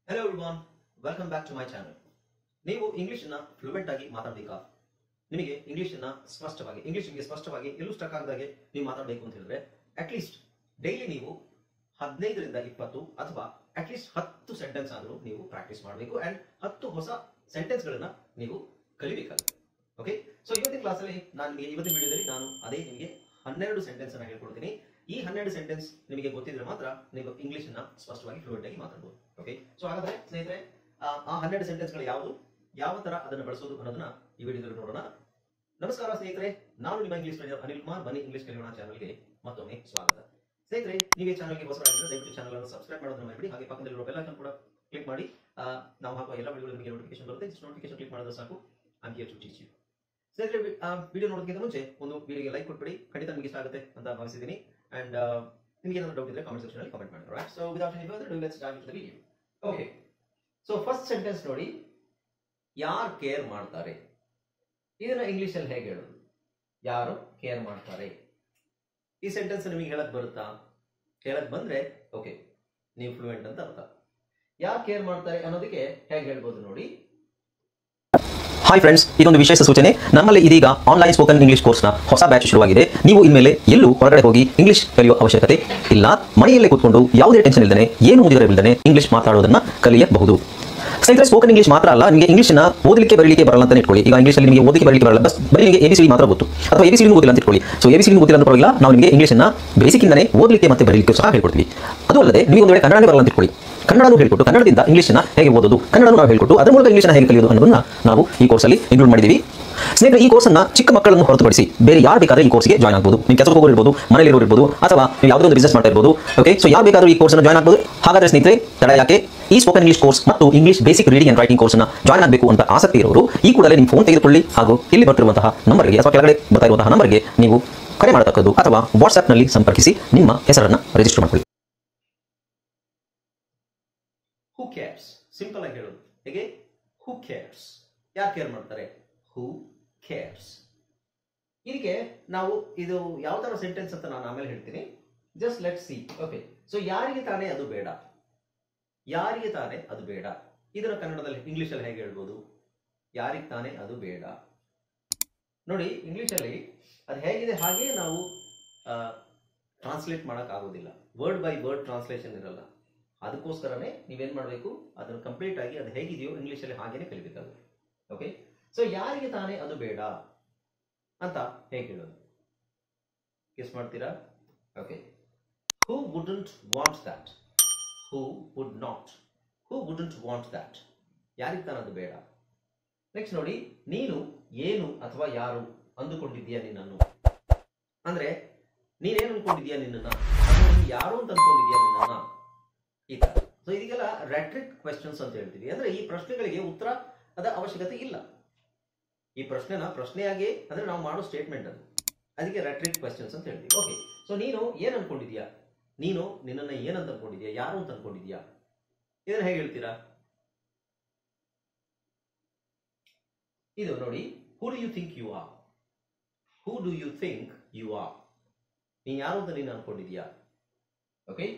Hello everyone, welcome back to my channel. ನೀವು English ಅನ್ನ fluent ಆಗಿ ಮಾತಾಡಬೇಕಾ? ನಿಮಗೆ ಇಂಗ್ಲಿಷ್ ನಿಮಗೆ ಸ್ಪಷ್ಟವಾಗಿ ಎಲ್ಲೂ ಸ್ಟಕ್ ಆಗದಾಗೆ ನೀವು ಮಾತಾಡಬೇಕು ಅಂತ ಹೇಳಿದ್ರೆ ಅಟ್ ಲೀಸ್ಟ್ ಡೈಲಿ ನೀವು 15 ರಿಂದ 20 ಅಥವಾ ಅಟ್ ಲೀಸ್ಟ್ 10 ಸೆಂಟೆನ್ಸ್ ಆದರೂ ನೀವು ಪ್ರಾಕ್ಟೀಸ್ ಮಾಡಬೇಕು ಅಂಡ್ 10 ಹೊಸ ಸೆಂಟೆನ್ಸ್ ಗಳನ್ನ ನೀವು ಕಲಿಬೇಕಾಗುತ್ತೆ. ಓಕೆ, ಸೊ ಇವತ್ತಿನ ಕ್ಲಾಸಲ್ಲಿ ಇವತ್ತಿನ ವಿಡಿಯೋದಲ್ಲಿ ನಾನು ಅದೇ ನಿಮಗೆ 12 ಸೆಂಟೆನ್ಸ್ ಅನ್ನ ಹೇಳ್ಕೊಡ್ತೀನಿ. ಈ 12 ಸೆಂಟೆನ್ಸ್ ನಿಮಗೆ ಗೊತ್ತಿದ್ರೆ ಮಾತ್ರ ನೀವು ಇಂಗ್ಲಿಷ್ ಅನ್ನ ಸ್ಪಷ್ಟವಾಗಿ ಫ್ಲೂಯೆಂಟ್ ಆಗಿ ಮಾತಾಡಬಹುದು. ಓಕೆ, ಸೊ ಹಾಗಾದ್ರೆ ಸ್ನೇಹಿತರೆ ಆ 12 ಸೆಂಟೆನ್ಸ್ ಗಳು ಯಾವ ತರ ಅದನ್ನು ಬಳಸೋದು ಅನ್ನೋದನ್ನ ಈ ವಿಡಿಯೋದಲ್ಲಿ ನೋಡೋಣ. ನಮಸ್ಕಾರ ಸ್ನೇಹಿತರೆ, ನಾನು ನಿಮ್ಮ ಇಂಗ್ಲಿಷ್ ಟ್ರೈನರ್ ಅನಿಲ್ ಕುಮಾರ್. ಬನ್ನಿ ಇಂಗ್ಲಿಷ್ ಕಲಿಯೋಣ ಚಾನಲ್ಗೆ ಮತ್ತೊಮ್ಮೆ ಸ್ವಾಗತ. ಸ್ನೇಹಿತರೆ, ನೀವು ಈ ಚಾನಲ್ಗೆ ಹೊಸಬರಾಗಿದ್ದರೆ ದಯವಿಟ್ಟು ಚಾನಲ್ ಅನ್ನು ಸಬ್ಸ್ಕ್ರೈಬ್ ಮಾಡೋದನ್ನ ಮರಿಬೇಡಿ. ಹಾಗೆ ಪಕ್ಕದಲ್ಲಿರುವ ಬೆಲ್ ಐಕಾನ್ ಕೂಡ ಕ್ಲಿಕ್ ಮಾಡಿ. ನಾವು ಹಾಕುವ ಎಲ್ಲ ವಿಡಿಯೋಗಳು ನಿಮಗೆ ನೋಟಿಫಿಕೇಶನ್ ಬರುತ್ತೆ. ಜಸ್ಟ್ ನೋಟಿಫಿಕೇಶನ್ ಕ್ಲಿಕ್ ಮಾಡಿದ್ರೆ ಸಾಕು. I am here to teach you. ಸ್ನೇಹಿತರೆ, ವಿಡಿಯೋ ನೋಡೋದಕ್ಕಿಂತ ಮುಂಚೆ ಒಂದು ವಿಡಿಯೋಗೆ ಲೈಕ್ ಕೊಟ್ಬಿಡಿ. ಖಂಡಿತ ನಿಮಗೆ ಇಷ್ಟ ಆಗುತ್ತೆ ಅಂತ ಭಾವಿಸಿದ್ದೀನಿ. ಅಂಡ್ ನಿಮಗೆ ಏನಾದರೂ ಡೌಟ್ ಇದ್ರೆ ಕಾಮೆಂಟ್ ಸೆಕ್ಷನ್ ಅಲ್ಲಿ ಕಾಮೆಂಟ್ ಮಾಡಿ. Right, so without any further do let's dive into the video. Okay, so first sentence ನೋಡಿ, ಯಾರು ಕೇರ್ ಮಾಡ್ತಾರೆ. ಇದನ್ನ ಇಂಗ್ಲಿಷ್ ಅಲ್ಲಿ ಹೇಗೆ ಹೇಳೋದು? ಯಾರು ಕೇರ್ ಮಾಡ್ತಾರೆ. ಈ ಸೆಂಟೆನ್ಸ್ ನಿಮಗೆ ಹೇಳಕ್ ಬರುತ್ತಾ? ಹೇಳಕ್ ಬಂದ್ರೆ ಓಕೆ, ನೀವು ಫ್ಲೂಯೆಂಟ್ ಅಂತ ಅರ್ಥ. ಯಾರು ಕೇರ್ ಮಾಡ್ತಾರೆ ಅನ್ನೋದಕ್ಕೆ ಹೇಗೆ ಹೇಳ್ಬೋದು ನೋಡಿ. ಹಾಯ್ ಫ್ರೆಂಡ್ಸ್, ಇದೊಂದು ವಿಶೇಷ ಸೂಚನೆ. ನಮ್ಮಲ್ಲಿ ಇದೀಗ ಆನ್ಲೈನ್ ಸ್ಪೋಕನ್ ಇಂಗ್ಲಿಷ್ ಕೋರ್ಸ್ನ ಹೊಸ ಬ್ಯಾಚ್ ಶುರುವಾಗಿದೆ. ನೀವು ಇನ್ಮೇಲೆ ಎಲ್ಲೂ ಹೊರಗಡೆ ಹೋಗಿ ಇಂಗ್ಲಿಷ್ ಕಲಿಯುವ ಅವಶ್ಯಕತೆ ಇಲ್ಲ. ಮನೆಯಲ್ಲೇ ಕೂತ್ಕೊಂಡು ಯಾವುದೇ ಟೆನ್ಷನ್ ಇಲ್ಲದೆ, ಏನು ಮುಗಿದರೆ ಇಲ್ಲದೆ ಇಂಗ್ಲಿಷ್ ಮಾತಾಡೋದನ್ನ ಕಲಿಯಬಹುದು. ಸ್ನೇಹಿತರೆ, ಸ್ಪೋಕನ್ ಇಂಗ್ಲಿಷ್ ಮಾತ್ರ ಅಲ್ಲ, ನಿಮಗೆ ಇಂಗ್ಲಿಷ್ನ ಓದಲಿಕ್ಕೆ ಬರಲಿಕ್ಕೆ ಬರಲ್ಲ ಅಂತ ಇಟ್ಕೊಳ್ಳಿ. ಈಗ ಇಂಗ್ಲಿಷಲ್ಲಿ ನಿಮಗೆ ಓದಲಿಕ್ಕೆ ಬರಲಿಕ್ಕೆ ಬರಲ್ಲ, ಬರೀ ನಿಮಗೆ ABCD ಮಾತ್ರ ಗೊತ್ತು, ಅಥವಾ ABCD ಓದಿಲ್ಲ ಅಂತ ಇಟ್ಕೊಳ್ಳಿ. ಸೊ ABCD ಓದಿಲ್ಲ ಅಂತ ಪರವಾಗಿಲ್ಲ, ನಾವು ನಿಮಗೆ ಇಂಗ್ಲಿಷ್ನ ಬೇಸಿಕ್ಕಿಂದನೇ ಓದಲಿಕ್ಕೆ ಮತ್ತೆ ಬರಲಿಕ್ಕೆ ಸಹ ಹೇಳ್ಕೊಡ್ತೀವಿ. ಅದು ಅಲ್ಲದೆ ನೀವು ಒಂದು ವೇಳೆ ಕನ್ನಡನೇ ಬರಲ್ಲ ಅಂತ ಇಟ್ಕೊಳ್ಳಿ, ಕನ್ನಡನೂ ಹೇಳ್ಕೊಟ್ಟು ಕನ್ನಡದಿಂದ ಇಂಗ್ಲಿಷ್ನ ಹೇಗೆ ಓದೋದು, ಕನ್ನಡನೂ ನಾವು ಹೇಳ್ಕೊಟ್ಟು ಅದರ ಮೂಲಕ ಇಂಗ್ಲಿಷ್ನ ಹೇಗೆ ಕಲಿಯೋದು ಅನ್ನೋದನ್ನ ನಾವು ಈ ಕೋರ್ಸಲ್ಲಿ ಇನ್ಕ್ಲೂಡ್ ಮಾಡಿದ್ದೀವಿ. ಸ್ನೇಹಿತರೆ, ಈ ಕೋರ್ಸನ್ನು ಚಿಕ್ಕ ಮಕ್ಕಳನ್ನು ಹೊರತುಪಡಿಸಿ ಬೇರೆ ಯಾರು ಬೇಕಾದ್ರೆ ಈ ಕೋರ್ಸ್ಗೆ ಜಾಯ್ನ್ ಆಗಬಹುದು. ನೀವು ಕೆಲಸಕ್ಕೆ ಹೋಗಿರ್ಬೋದು, ಮನೆಯಲ್ಲಿ ಇರ್ಬೋದು, ಅಥವಾ ನೀವು ಯಾವುದೋ ಒಂದು ಬಿಸ್ನೆಸ್ ಮಾಡ್ತಾ ಇರ್ಬೋದು. ಓಕೆ, ಸೊ ಯಾರು ಬೇಕಾದರೂ ಈ ಕೋರ್ಸ್ನ ಜಾಯ್ನ್ ಆಗಬಹುದು. ಹಾಗಾದ್ರೆ ಸ್ನೇಹಿತರೆ, ತಡ ಯಾಕೆ? ಈ ಸ್ಪೋಕನ್ ಇಂಗ್ಲಿಷ್ ಕೋರ್ಸ್ ಮತ್ತು English basic reading and writing ಕೋರ್ಸ್ನ ಜಾಯ್ನ್ ಆಗಬೇಕು ಅಂತ ಆಸಕ್ತಿ ಇರೋರು ಈ ಕೂಡಲೇ ನಿಮ್ಮ ಫೋನ್ ತೆಗೆದುಕೊಳ್ಳಿ ಹಾಗೂ ಇಲ್ಲಿ ಬರ್ತಿರುವಂತಹ ನಂಬರ್ಗೆ ಅಥವಾ ಕೆಳಗಡೆ ಬರ್ತಾ ಇರುವಂತಹ ನಂಬರ್ಗೆ ನೀವು ಕರೆ ಮಾಡತಕ್ಕದ್ದು ಅಥವಾ ವಾಟ್ಸ್ಆ್ಯಪ್ನಲ್ಲಿ ಸಂಪರ್ಕಿಸಿ ನಿಮ್ಮ ಹೆಸರನ್ನು ರಿಜಿಸ್ಟರ್ ಮಾಡಿಕೊಳ್ಳಿ. ಹೂ ಕೇರ್ಸ್, ಸಿಂಪಲ್ ಆಗಿ ಹೇಳೋದು ಹೇಗೆ? ಹೂ ಕೇರ್ಸ್, ಯಾರು ಕೇರ್ ಮಾಡ್ತಾರೆ? ಹೂ ಕೇರ್ಸ್. ಇದಕ್ಕೆ ನಾವು ಇದು ಯಾವ ತರ ಸೆಂಟೆನ್ಸ್ ಅಂತ ನಾನು ಆಮೇಲೆ ಹೇಳ್ತೀನಿ. Just let see. Okay, so ಯಾರಿಗೆ ತಾನೇ ಅದು ಬೇಡ? ಯಾರಿಗೆ ತಾನೇ ಅದು ಬೇಡ, ಇದನ್ನು ಕನ್ನಡದಲ್ಲಿ ಇಂಗ್ಲಿಷ್ ಅಲ್ಲಿ ಹೇಗೆ ಹೇಳ್ಬೋದು? ಯಾರಿಗೆ ತಾನೇ ಅದು ಬೇಡ. ನೋಡಿ, ಇಂಗ್ಲಿಷ್ ಅಲ್ಲಿ ಅದು ಹೇಗಿದೆ ಹಾಗೆ ನಾವು ಟ್ರಾನ್ಸ್ಲೇಟ್ ಮಾಡಕ್ ಆಗೋದಿಲ್ಲ. ವರ್ಡ್ ಬೈ ವರ್ಡ್ ಟ್ರಾನ್ಸ್ಲೇಷನ್ ಇರಲ್ಲ. ಅದಕ್ಕೋಸ್ಕರನೇ ನೀವೇನ್ ಮಾಡಬೇಕು, ಅದನ್ನು ಕಂಪ್ಲೀಟ್ ಆಗಿ ಅದು ಹೇಗಿದೆಯೋ ಇಂಗ್ಲಿಷ್ ಅಲ್ಲಿ ಹಾಗೇನೆ ಕಲಿಬೇಕಾಗುತ್ತೆ. ಓಕೆ, ಸೊ ಯಾರಿಗೆ ತಾನೇ ಅದು ಬೇಡ ಅಂತ ಹೇಗೆ ಹೇಳೋದು? ಗೆಸ್ ಮಾಡ್ತೀರಾ? Okay, who wouldn't want that. Who would not. Who wouldn't want that. ಯಾರಿಗೆ ತಾನೇ ಅದು ಬೇಡ. ನೆಕ್ಸ್ಟ್ ನೋಡಿ, ನೀನು ಏನು ಅಥವಾ ಯಾರು ಅಂದುಕೊಂಡಿದ್ದೀಯಾ ನಿನ್ನನ್ನು. ಅಂದ್ರೆ ನೀನೇನು ಅನ್ಕೊಂಡಿದ್ಯಾ ನಿನ್ನನ್ನ, ನೀನು ಯಾರು ಅಂತ ಅನ್ಕೊಂಡಿದ್ಯಾ ನಿನ್ನನ್ನ, ಈ ತರ. ಸೊ ಇದಕ್ಕೆಲ್ಲ ರೆಟ್ರಿಕ್ ಕ್ವೆಶ್ಚನ್ಸ್ ಅಂತ ಹೇಳ್ತೀವಿ. ಅಂದ್ರೆ ಈ ಪ್ರಶ್ನೆಗಳಿಗೆ ಉತ್ತರ ಅದ ಅವಶ್ಯಕತೆ ಇಲ್ಲ. ಈ ಪ್ರಶ್ನೆಯಾಗಿ ಅಂದ್ರೆ ನಾವು ಮಾಡೋ ಸ್ಟೇಟ್ಮೆಂಟ್ ಅದು, ಅದಕ್ಕೆ ರೆಟ್ರಿಕ್ ಕ್ವೆಶ್ಚನ್ಸ್ ಅಂತ ಹೇಳ್ತೀವಿ. ಓಕೆ, ಸೊ ನೀನು ಏನ್ ಅನ್ಕೊಂಡಿದ್ಯಾ, ನೀನು ನಿನ್ನನ್ನ ಏನಂತ ಅನ್ಕೊಂಡಿದ್ಯಾ, ಯಾರು ಅಂತ ಅನ್ಕೊಂಡಿದ್ಯಾ, ಇದನ್ನ ಹೇಗೆ ಹೇಳ್ತೀರಾ? ಇದು ನೋಡಿ, who do you think you are. Who do you think you are. ನೀನ್ ಯಾರು ಅಂತ ನೀನು ಅನ್ಕೊಂಡಿದ್ಯಾ. ಓಕೆ,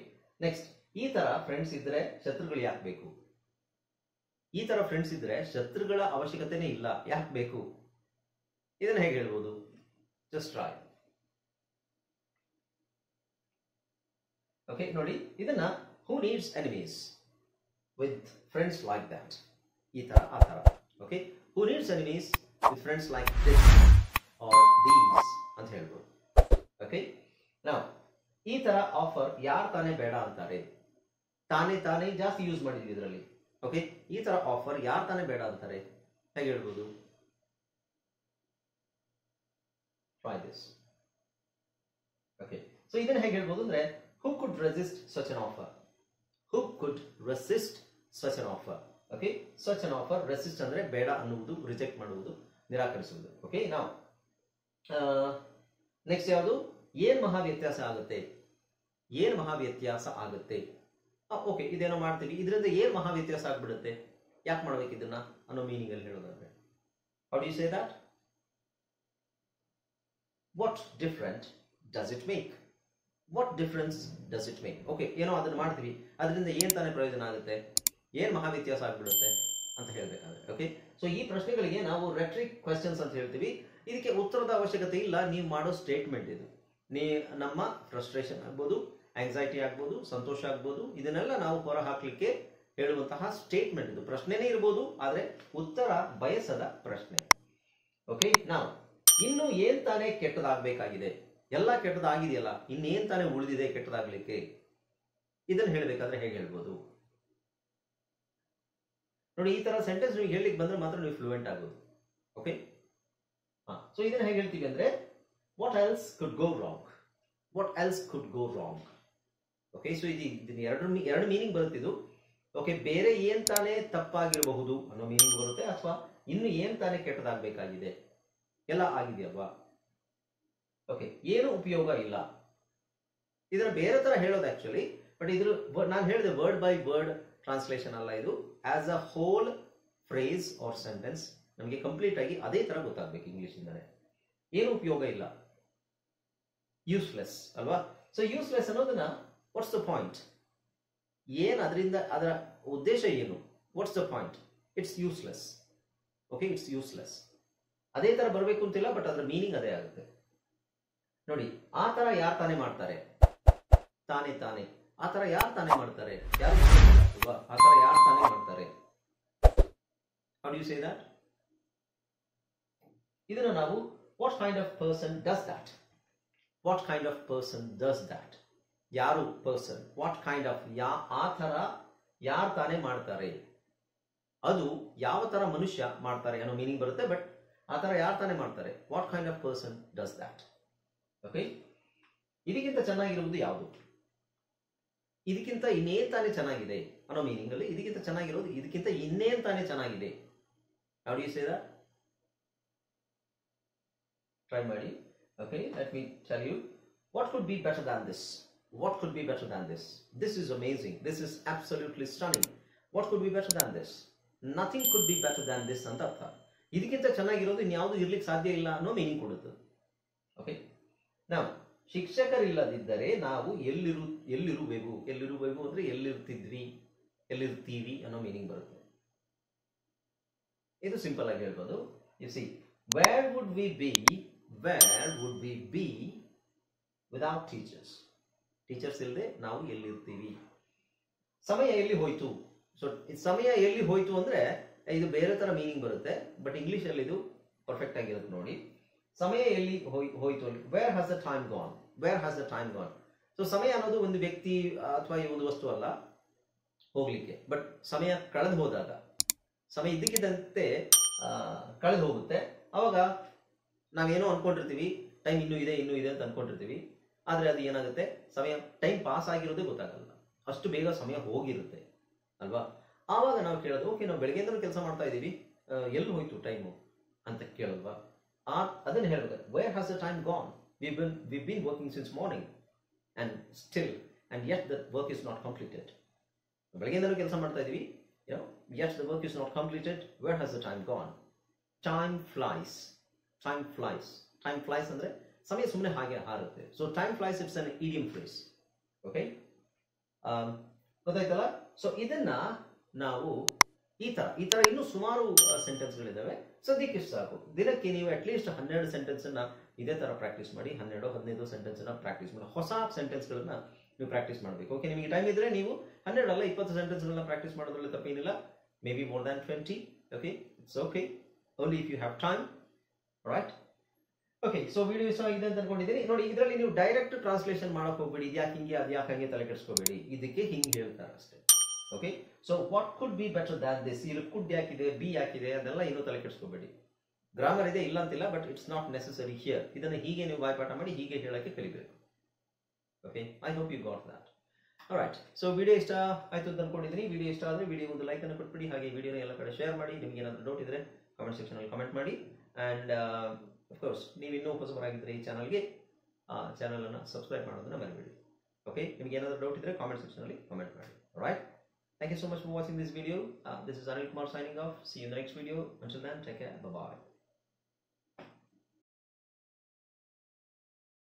ನೆಕ್ಸ್ಟ್, ಈ ತರ ಫ್ರೆಂಡ್ಸ್ ಇದ್ರೆ ಶತ್ರುಗಳು ಯಾಕೆ ಬೇಕು? ಈ ತರ ಫ್ರೆಂಡ್ಸ್ ಇದ್ರೆ ಶತ್ರುಗಳ ಅವಶ್ಯಕತೆನೇ ಇಲ್ಲ, ಯಾಕೆ ಬೇಕು? ಇದನ್ನ ಹೇಗೆ ಹೇಳ್ಬೋದು? Just try. ಓಕೆ, ನೋಡಿ ಇದನ್ನ, who needs enemies with friends like that. ಈ ತರ, ಆ ತರ. Okay, who needs enemies with friends like this or these ಅಂತ ಹೇಳ್ಬೋದು. ಓಕೆ, ನಾವು ಈ ತರ ಆಫರ್ ಯಾರು ತಾನೇ ಬೇಡ ಅಂತಾರೆ. ತಾನೇ ಜಾಸ್ತಿ ಯೂಸ್ ಮಾಡಿದ್ವಿ ಇದರಲ್ಲಿ. ಓಕೆ, ಈ ತರ ಆಫರ್ ಯಾರು ತಾನೇ ಬೇಡ ಅಂತಾರೆ, ಹೇಗೆ ಹೇಳ್ಬೋದು? Try this. ಓಕೆ, ಸೊ ಇದನ್ನ ಹೇಗೆ ಹೇಳ್ಬೋದು ಅಂದ್ರೆ, who could resist such an offer. Who could resist such an offer. Okay, such an offer, resist ಅಂದ್ರೆ ಬೇಡ ಅನ್ನುವುದು, ರಿಜೆಕ್ಟ್ ಮಾಡುವುದು, ನಿರಾಕರಿಸುವುದು. ಓಕೆ, ನಾವು ನೆಕ್ಸ್ಟ್ ಯಾವುದು? ಏನ್ ಮಹಾ ವ್ಯತ್ಯಾಸ ಆಗುತ್ತೆ. ಏನ್ ಮಹಾ ವ್ಯತ್ಯಾಸ ಆಗುತ್ತೆ. ಓಕೆ, ಇದೇನೋ ಮಾಡ್ತೀವಿ, ಇದರಿಂದ ಏನ್ ಮಹಾ ವ್ಯತ್ಯಾಸ ಆಗ್ಬಿಡುತ್ತೆ, ಯಾಕೆ ಮಾಡ್ಬೇಕು ಇದನ್ನ ಅನ್ನೋ ಮೀನಿಂಗ್ ಅಲ್ಲಿ ಹೇಳೋದಾದ್ರೆ how do you say that? What different does it make. What difference does it make. Okay, ಏನೋ ಅದನ್ನ ಮಾಡ್ತೀವಿ, ಅದರಿಂದ ಏನ್ ತಾನೇ ಪ್ರಯೋಜನ ಆಗುತ್ತೆ, ಏನು ಮಹಾ ವ್ಯತ್ಯಾಸ ಆಗ್ಬಿಡುತ್ತೆ ಅಂತ ಹೇಳ್ಬೇಕಾದ್ರೆ. ಓಕೆ, ಸೊ ಈ ಪ್ರಶ್ನೆಗಳಿಗೆ ನಾವು ರೆಟ್ರಿಕ್ ಕ್ವೆಶ್ಚನ್ಸ್ ಅಂತ ಹೇಳ್ತೀವಿ. ಇದಕ್ಕೆ ಉತ್ತರದ ಅವಶ್ಯಕತೆ ಇಲ್ಲ, ನೀವು ಮಾಡೋ ಸ್ಟೇಟ್ಮೆಂಟ್ ಇದು. ನಮ್ಮ ಫ್ರಸ್ಟ್ರೇಷನ್ ಆಗ್ಬೋದು, ಆಂಗ್ಸೈಟಿ ಆಗ್ಬೋದು, ಸಂತೋಷ ಆಗ್ಬೋದು, ಇದನ್ನೆಲ್ಲ ನಾವು ಹೊರ ಹಾಕ್ಲಿಕ್ಕೆ ಹೇಳುವಂತಹ ಸ್ಟೇಟ್ಮೆಂಟ್ ಇದು. ಪ್ರಶ್ನೆನೇ ಇರ್ಬೋದು, ಆದ್ರೆ ಉತ್ತರ ಬಯಸದ ಪ್ರಶ್ನೆ. ಓಕೆ, ನಾವು ಇನ್ನು ಏನ್ ತಾನೇ ಕೆಟ್ಟದಾಗಬೇಕಾಗಿದೆ, ಎಲ್ಲ ಕೆಟ್ಟದಾಗಿದೆಯಲ್ಲ, ಇನ್ನೇನ್ ತಾನೇ ಉಳಿದಿದೆ ಕೆಟ್ಟದಾಗ್ಲಿಕ್ಕೆ, ಇದನ್ನ ಹೇಳ್ಬೇಕಾದ್ರೆ ಹೇಗೆ ಹೇಳ್ಬೋದು ನೋಡಿ. ಈ ತರ ಸೆಂಟೆನ್ಸ್ ನೀವು ಹೇಳಲಿಕ್ಕೆ ಬಂದ್ರೆ ಮಾತ್ರ ನೀವು ಫ್ಲೂಯೆಂಟ್ ಆಗೋದು. ಓಕೆ, ಸೊ ಇದನ್ನ ಹೇಗೆ ಹೇಳ್ತೀವಿ ಅಂದ್ರೆ what else could go wrong, what else could go wrong. Okay, so ಇದು ಎರಡು ಮೀನಿಂಗ್ ಬರುತ್ತೆ ಇದು. ಓಕೆ, ಬೇರೆ ಏನ್ ತಾನೇ ತಪ್ಪಾಗಿರಬಹುದು ಅನ್ನೋ ಮೀನಿಂಗ್ ಬರುತ್ತೆ, ಅಥವಾ ಇನ್ನು ಏನ್ ತಾನೇ ಕೆಟ್ಟದಾಗಬೇಕಾಗಿದೆ, ಎಲ್ಲ ಆಗಿದೆಯಲ್ವಾ. ಓಕೆ, ಏನು ಉಪಯೋಗ ಇಲ್ಲ, ಇದನ್ನ ಬೇರೆ ತರ ಹೇಳೋದು ಆಕ್ಚುಲಿ. ಬಟ್ ಇದ್ರ ನಾನು ಹೇಳಿದೆ ವರ್ಡ್ ಬೈ ವರ್ಡ್ ಟ್ರಾನ್ಸ್ಲೇಷನ್ ಅಲ್ಲ ಇದು. As a whole phrase or sentence ನಮಗೆ ಕಂಪ್ಲೀಟ್ ಆಗಿ ಅದೇ ತರ ಗೊತ್ತಾಗ್ಬೇಕು ಇಂಗ್ಲಿಷ್ ಇಂದಾನೆ. ಏನು ಉಪಯೋಗ ಇಲ್ಲ, ಯೂಸ್ಲೆಸ್ ಅಲ್ವಾ. ಸೊ ಯೂಸ್ಲೆಸ್ ಅನ್ನೋದನ್ನ ವಾಟ್ಸ್ ದ ಪಾಯಿಂಟ್, ಏನ್ ಅದರಿಂದ ಅದರ ಉದ್ದೇಶ ಏನು, what's the point, it's useless. Okay, it's useless. ಅದೇ ತರ ಬರಬೇಕು ಅಂತಿಲ್ಲ, ಬಟ್ ಅದರ ಮೀನಿಂಗ್ ಅದೇ ಆಗುತ್ತೆ ನೋಡಿ. ಆ ತರ ಯಾರು ತಾನೇ ಮಾಡ್ತಾರೆ, ತಾನೇ ತಾನೇ, ಆ ತರ ಯಾರು ತಾನೇ ಮಾಡ್ತಾರೆ, ಯಾರು ಆ ತರ ಯಾರು ತಾನೇ ಮಾಡ್ತಾರೆ. How do you say that? ಇದನ್ನ ನಾವು what kind of person does that, what kind of person does that, ಯಾರು ಪರ್ಸನ್, ವಾಟ್ ಕೈಂಡ್ ಆಫ್, ಆ ತರ ಯಾರು ತಾನೇ ಮಾಡ್ತಾರೆ, ಅದು ಯಾವ ತರ ಮನುಷ್ಯ ಮಾಡ್ತಾರೆ ಅನ್ನೋ ಮೀನಿಂಗ್ ಬರುತ್ತೆ. ಬಟ್ ಆ ತರ ಯಾರು ತಾನೇ ಮಾಡ್ತಾರೆ, what kind of person does that. Okay, ಇದಕ್ಕಿಂತ ಚೆನ್ನಾಗಿರುವುದು ಯಾವುದು, ಇದಕ್ಕಿಂತ ಇನ್ನೇನ್ ತಾನೇ ಚೆನ್ನಾಗಿದೆ ಅನ್ನೋ ಮೀನಿಂಗ್ ಅಲ್ಲಿ ಇದಕ್ಕಿಂತ ಚೆನ್ನಾಗಿರೋದು, ಇದಕ್ಕಿಂತ ಇನ್ನೇನ್ ತಾನೇ ಚೆನ್ನಾಗಿದೆ. How do you say that? Try ಮಾಡಿ. Okay, let me tell you. What could be better than this, what could be better than this, this is amazing, this is absolutely stunning, what could be better than this, nothing could be better than this ಅಂತ ಅರ್ಥ. ಇದಕ್ಕಿಂತ ಚೆನ್ನಾಗಿರೋದು ಇನ್ಯಾವುದು ಇರ್ಲಿಕ್ಕೆ ಸಾಧ್ಯ ಇಲ್ಲ ಅನ್ನೋ meaning ಕೊಡುತ್ತೆ. Okay, ನಾವು ಶಿಕ್ಷಕರಿಲ್ಲದಿದ್ದರೆ ನಾವು ಎಲ್ಲಿರುವೆವು ಅಂದ್ರೆ ಎಲ್ಲಿರ್ತೀವಿ ಅನ್ನೋ ಮೀನಿಂಗ್ ಬರುತ್ತೆ. ಇದು ಸಿಂಪಲ್ ಆಗಿ ಹೇಳ್ಬೋದು. You see, where would we be without teachers, teachers ಇಲ್ಲದೆ ನಾವು ಎಲ್ಲಿರ್ತೀವಿ. ಸಮಯ ಎಲ್ಲಿ ಹೋಯ್ತು, ಸೊ ಸಮಯ ಎಲ್ಲಿ ಹೋಯ್ತು ಅಂದ್ರೆ ಇದು ಬೇರೆ ತರ ಮೀನಿಂಗ್ ಬರುತ್ತೆ, ಬಟ್ ಇಂಗ್ಲಿಷ್ ಅಲ್ಲಿ ಇದು ಪರ್ಫೆಕ್ಟ್ ಆಗಿರುತ್ತೆ ನೋಡಿ. ಸಮಯ ಎಲ್ಲಿ ಹೋಯ್ತು, where has the time gone, where has the time gone. So ಸಮಯ ಅನ್ನೋದು ಒಂದು ವ್ಯಕ್ತಿ ಅಥವಾ ಒಂದು ವಸ್ತು ಅಲ್ಲ ಹೋಗ್ಲಿಕ್ಕೆ, ಬಟ್ ಸಮಯ ಕಳೆದು ಹೋದಾಗ, ಸಮಯ ಇದ್ದಕ್ಕಿದ್ದಂತೆ ಕಳೆದು ಹೋಗುತ್ತೆ. ಅವಾಗ ನಾವೇನೋ ಅನ್ಕೊಂಡಿರ್ತೀವಿ, ಟೈಮ್ ಇನ್ನೂ ಇದೆ ಅಂತ ಅನ್ಕೊಂಡಿರ್ತೀವಿ. ಆದ್ರೆ ಅದು ಏನಾಗುತ್ತೆ, ಸಮಯ ಟೈಮ್ ಪಾಸ್ ಆಗಿರೋದೇ ಗೊತ್ತಾಗಲ್ಲ, ಅಷ್ಟು ಬೇಗ ಸಮಯ ಹೋಗಿರುತ್ತೆ ಅಲ್ವಾ. ಆವಾಗ ನಾವು ಕೇಳೋದು, ಓಕೆ ನಾವು ಬೆಳಗ್ಗೆಯಿಂದ ಕೆಲಸ ಮಾಡ್ತಾ ಇದ್ದೀವಿ, ಎಲ್ಲಿ ಹೋಯ್ತು ಟೈಮು ಅಂತ ಕೇಳಲ್ವಾ. ಅದನ್ನ ಹೇಳ್ಬೇಕು, where has the time gone, we've been working since morning and yet the work is not completed. ಬೆಳಗ್ಗೆಯಿಂದ ಕೆಲಸ ಮಾಡ್ತಾ ಇದೀವಿ, yet the work is not completed, where has the time gone? Time flies ಅಂದ್ರೆ ಸಮಯ ಸುಮ್ಮನೆ ಹಾಗೆ ಹಾರುತ್ತೆ. So time flies, it's an idiom phrase. Okay, ಗೊತ್ತಾಯ್ತಲ್ಲ. ಸೊ ಇದನ್ನ ನಾವು ಈ ತರ ಇನ್ನೂ ಸುಮಾರು ಸೆಂಟೆನ್ಸ್ಗಳಿದ್ದಾವೆ. ಸದ್ಯಕ್ಕೆ ಇಷ್ಟು ಸಾಕು. ದಿನಕ್ಕೆ ನೀವು ಅಟ್ಲೀಸ್ಟ್ 12 ಸೆಂಟೆನ್ಸ್ ಅನ್ನ ಇದೇ ತರ ಪ್ರಾಕ್ಟೀಸ್ ಮಾಡಿ, 12-15 ಸೆಂಟೆನ್ಸ್ ಅನ್ನ ಪ್ರಾಕ್ಟೀಸ್ ಮಾಡಿ, ಹೊಸ ಸೆಂಟೆನ್ಸ್ ಗಳನ್ನ ನೀವು ಪ್ರಾಕ್ಟೀಸ್ ಮಾಡಬೇಕು. ಓಕೆ, ನಿಮಗೆ ಟೈಮ್ ಇದ್ರೆ ನೀವು 12 ಅಲ್ಲ 20 ಸೆಂಟೆನ್ಸ್ ಗಳನ್ನ ಪ್ರಾಕ್ಟೀಸ್ ಮಾಡೋದ್ರಲ್ಲಿ ತಪ್ಪೇನಿಲ್ಲ. Maybe more than 20. Okay, it's okay, only if you have time, right. Okay, so video ಇಷ್ಟ ಆಗಿದೆ ಅಂತ ಅನ್ಕೊಂಡಿದ್ದೀನಿ. ನೋಡಿ, ಇದರಲ್ಲಿ ನೀವು ಡೈರೆಕ್ಟ್ ಟ್ರಾನ್ಸ್ಲೇಷನ್ ಮಾಡಕ್ ಹೋಗ್ಬೇಡಿ, ಇದ್ಯಾಕೆ ಹಿಂಗೆ ಅದ್ಯಾಕೆ ಹಂಗೆ ತಲೆ ಕೆಡಿಸ್ಕೋಬೇಡಿ, ಇದಕ್ಕೆ ಹಿಂಗೆ ಹೇಳ್ತಾರೆ ಅಷ್ಟೇ. Okay, so what could be better than this, ಇಲ್ಲಿ ಕುಡ್ ಯಾಕಿದೆ, ಬಿ ಯಾಕಿದೆ, ಅದೆಲ್ಲ ಏನೂ ತಲೆ ಕೆಡಿಸ್ಕೋಬೇಡಿ. ಗ್ರಾಮರ್ ಇದೆ ಇಲ್ಲ ಅಂತಿಲ್ಲ, but it's not necessary here. ಇದನ್ನ ಹೀಗೆ ನೀವು ಬಾಯ್ಪಾಠ ಮಾಡಿ ಹೀಗೆ ಹೇಳಕ್ಕೆ ಕಲಿಬೇಕು. Okay, I hope you got that. Alright, so video ಇಷ್ಟ ಆಯ್ತು ಅಂತ ಅನ್ಕೊಂಡಿದ್ದೀನಿ. ವಿಡಿಯೋ ಇಷ್ಟ ಆದರೆ ವಿಡಿಯೋ ಒಂದು ಲೈಕ್ ಅನ್ನು ಕೊಟ್ಬಿಡಿ, ಹಾಗೆ ವಿಡಿಯೋನ ಎಲ್ಲ ಕಡೆ ಶೇರ್ ಮಾಡಿ. ನಿಮ್ಗೆ ಏನಾದರೂ ಡೌಟ್ ಇದ್ರೆ ಕಾಮೆಂಟ್ ಸೆಕ್ಷನ್ ಅಲ್ಲಿ ಕಾಮೆಂಟ್ ಮಾಡಿ. ಅಂಡ್ ಅಫ್ಕೋರ್ಸ್ ನೀವು ಇನ್ನೂ ಹೊಸಬರಾಗಿದ್ದರೆ ಈ ಚಾನಲ್ಗೆ ಚಾನಲ್ ಅನ್ನು ಸಬ್ಸ್ಕ್ರೈಬ್ ಮಾಡೋದನ್ನ ಮರಿಬೇಡಿ. ಓಕೆ, ನಿಮ್ಗೆ ಏನಾದರೂ ಡೌಟ್ ಇದ್ರೆ ಕಾಮೆಂಟ್ ಸೆಕ್ಷನ್ ಅಲ್ಲಿ ಕಾಮೆಂಟ್ ಮಾಡಿ. Right, thank you so much for watching this video. This is Anil Kumar signing off. See you in the next video. Until then, take care. Bye bye.